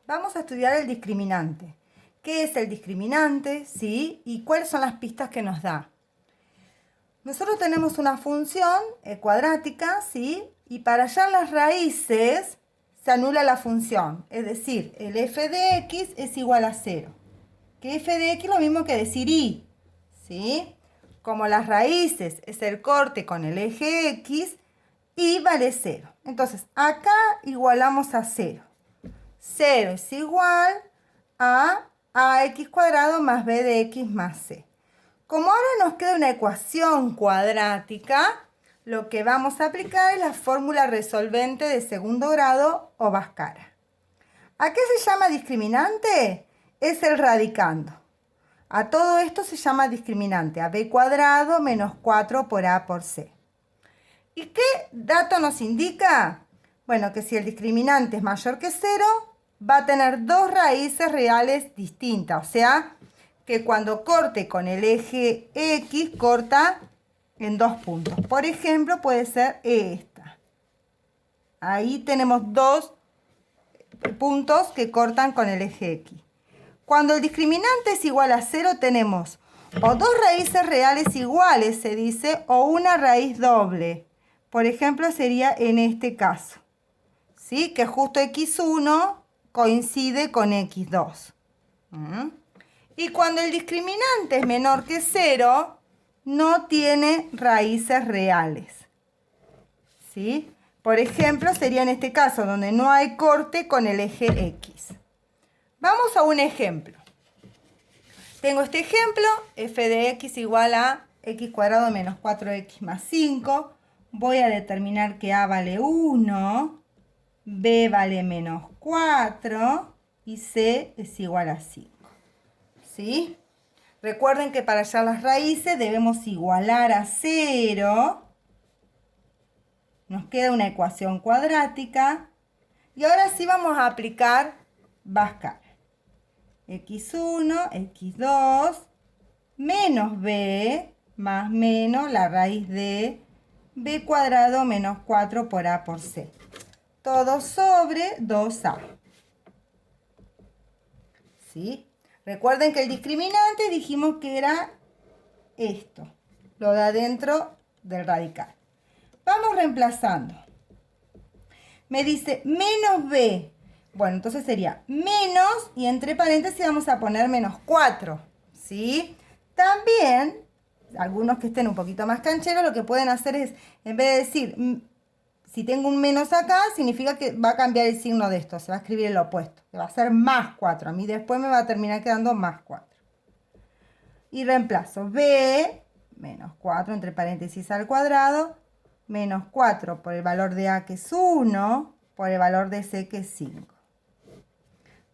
Vamos a estudiar el discriminante. ¿Qué es el discriminante? ¿Sí? ¿Y cuáles son las pistas que nos da? Nosotros tenemos una función cuadrática, ¿sí? Y para hallar las raíces se anula la función. Es decir, el f de x es igual a 0. Que f de x es lo mismo que decir y, ¿sí? Como las raíces es el corte con el eje x, y vale 0. Entonces, acá igualamos a 0. 0 es igual a ax cuadrado más b de x más c. Como ahora nos queda una ecuación cuadrática, lo que vamos a aplicar es la fórmula resolvente de segundo grado o Bhaskara. ¿A qué se llama discriminante? Es el radicando. A todo esto se llama discriminante, a b cuadrado menos 4 por a por c. ¿Y qué dato nos indica? Bueno, que si el discriminante es mayor que 0, va a tener dos raíces reales distintas. O sea, que cuando corte con el eje X, corta en dos puntos. Por ejemplo, puede ser esta. Ahí tenemos dos puntos que cortan con el eje X. Cuando el discriminante es igual a 0, tenemos o dos raíces reales iguales, se dice, o una raíz doble. Por ejemplo, sería en este caso, ¿sí? Que justo x1 coincide con x2. Y cuando el discriminante es menor que 0, no tiene raíces reales, ¿sí? Por ejemplo, sería en este caso, donde no hay corte con el eje x. Vamos a un ejemplo. Tengo este ejemplo, f de x igual a x cuadrado menos 4x más 5. Voy a determinar que a vale 1, b vale menos 4 y c es igual a 5. ¿Sí? Recuerden que para hallar las raíces debemos igualar a 0. Nos queda una ecuación cuadrática. Y ahora sí vamos a aplicar Bhaskara. x1, x2, menos b, más menos la raíz de b cuadrado menos 4 por a por c. Todo sobre 2a. ¿Sí? Recuerden que el discriminante dijimos que era esto, lo de adentro del radical. Vamos reemplazando. Me dice menos b. Bueno, entonces sería menos y entre paréntesis vamos a poner menos 4. ¿Sí? También, algunos que estén un poquito más cancheros, lo que pueden hacer es, en vez de decir, si tengo un menos acá, significa que va a cambiar el signo de esto. Se va a escribir el opuesto. Que va a ser más 4. A mí después me va a terminar quedando más 4. Y reemplazo b, menos 4 entre paréntesis al cuadrado, menos 4 por el valor de a que es 1, por el valor de c que es 5.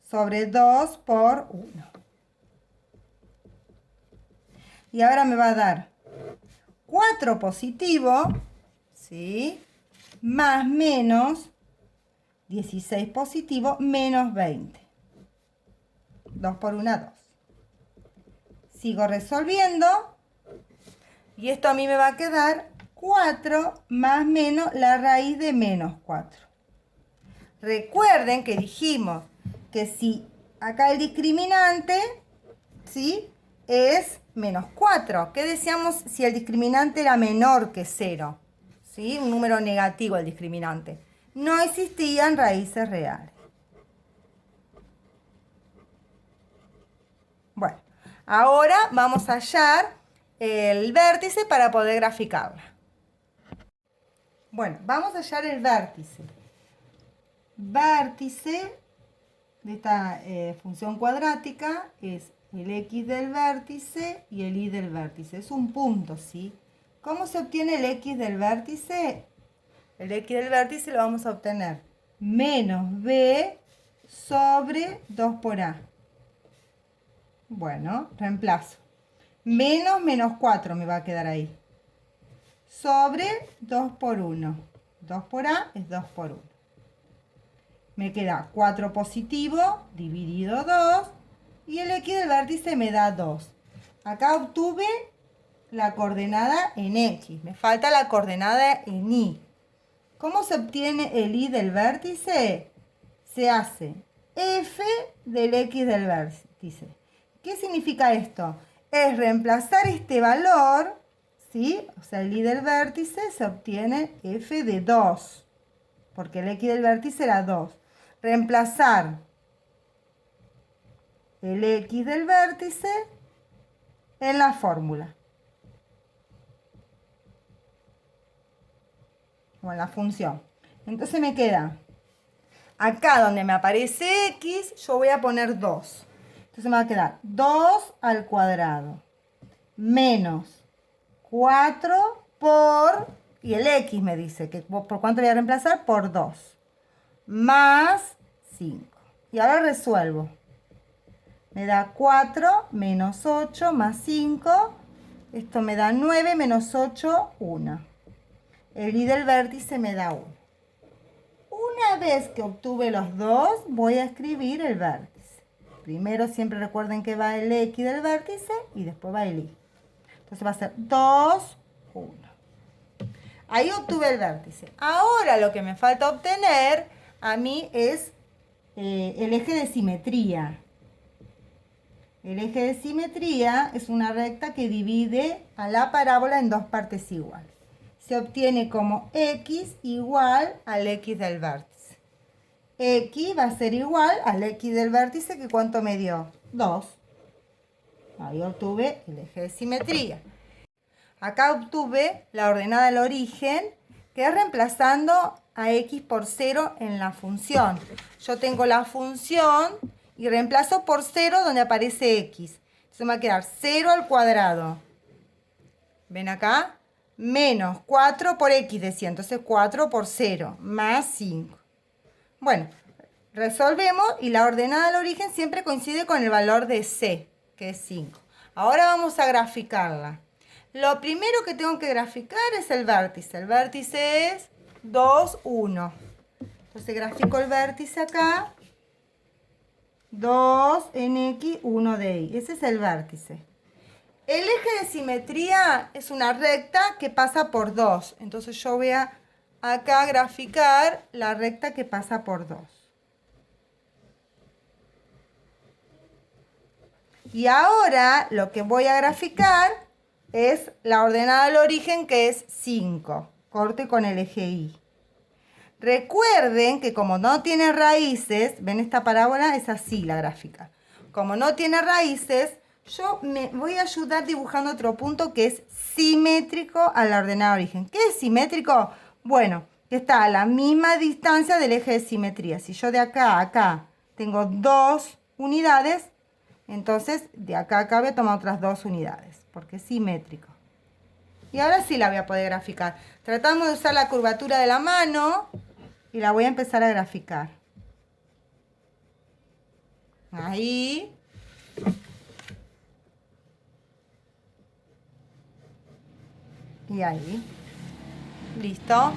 Sobre 2 por 1. Y ahora me va a dar 4 positivo, ¿sí? Más menos 16 positivo menos 20. 2 por 1, 2. Sigo resolviendo. Y esto a mí me va a quedar 4 más menos la raíz de menos 4. Recuerden que dijimos que si acá el discriminante, ¿sí?, es menos 4. ¿Qué decíamos si el discriminante era menor que 0? ¿Sí? Un número negativo el discriminante. No existían raíces reales. Bueno, ahora vamos a hallar el vértice para poder graficarla. Bueno, vamos a hallar el vértice. Vértice de esta función cuadrática es el x del vértice y el y del vértice. Es un punto, ¿sí? ¿Cómo se obtiene el x del vértice? El x del vértice lo vamos a obtener menos b sobre 2 por a. Bueno, reemplazo. Menos 4 me va a quedar ahí. Sobre 2 por 1. 2 por a es 2 por 1. Me queda 4 positivo dividido 2. Y el x del vértice me da 2. Acá obtuve la coordenada en x. Me falta la coordenada en y. ¿Cómo se obtiene el y del vértice? Se hace f del x del vértice. ¿Qué significa esto? Es reemplazar este valor, ¿sí? O sea, el y del vértice se obtiene f de 2, porque el x del vértice era 2. Reemplazar el x del vértice en la fórmula, o en la función. Entonces me queda, acá donde me aparece x, yo voy a poner 2. Entonces me va a quedar 2 al cuadrado menos 4 por, y el x me dice, que ¿por cuánto voy a reemplazar? Por 2, más 5. Y ahora resuelvo. Me da 4 menos 8 más 5. Esto me da 9 menos 8, 1. El y del vértice me da 1. Una vez que obtuve los dos, voy a escribir el vértice. Primero siempre recuerden que va el x del vértice y después va el y. Entonces va a ser 2, 1. Ahí obtuve el vértice. Ahora lo que me falta obtener a mí es el eje de simetría. El eje de simetría es una recta que divide a la parábola en dos partes iguales. Se obtiene como x igual al x del vértice. X va a ser igual al x del vértice, que ¿cuánto me dio? 2. Ahí obtuve el eje de simetría. Acá obtuve la ordenada del origen, que es reemplazando a x por 0 en la función. Yo tengo la función y reemplazo por 0 donde aparece x. Entonces me va a quedar 0 al cuadrado. ¿Ven acá? Menos 4 por x decía. Entonces 4 por 0 más 5. Bueno, resolvemos y la ordenada del origen siempre coincide con el valor de c, que es 5. Ahora vamos a graficarla. Lo primero que tengo que graficar es el vértice. El vértice es 2, 1. Entonces grafico el vértice acá. 2 en x, 1 de y. Ese es el vértice. El eje de simetría es una recta que pasa por 2. Entonces yo voy a acá graficar la recta que pasa por 2. Y ahora lo que voy a graficar es la ordenada del origen, que es 5. Corte con el eje Y. Recuerden que como no tiene raíces, ven, esta parábola es así la gráfica. Como no tiene raíces, yo me voy a ayudar dibujando otro punto que es simétrico a la ordenada del origen. ¿Qué es simétrico? Bueno, que está a la misma distancia del eje de simetría. Si yo de acá a acá tengo 2 unidades, entonces de acá a acá voy a tomar otras 2 unidades, porque es simétrico. Y ahora sí la voy a poder graficar. Tratamos de usar la curvatura de la mano y la voy a empezar a graficar. Ahí. Y ahí. Listo.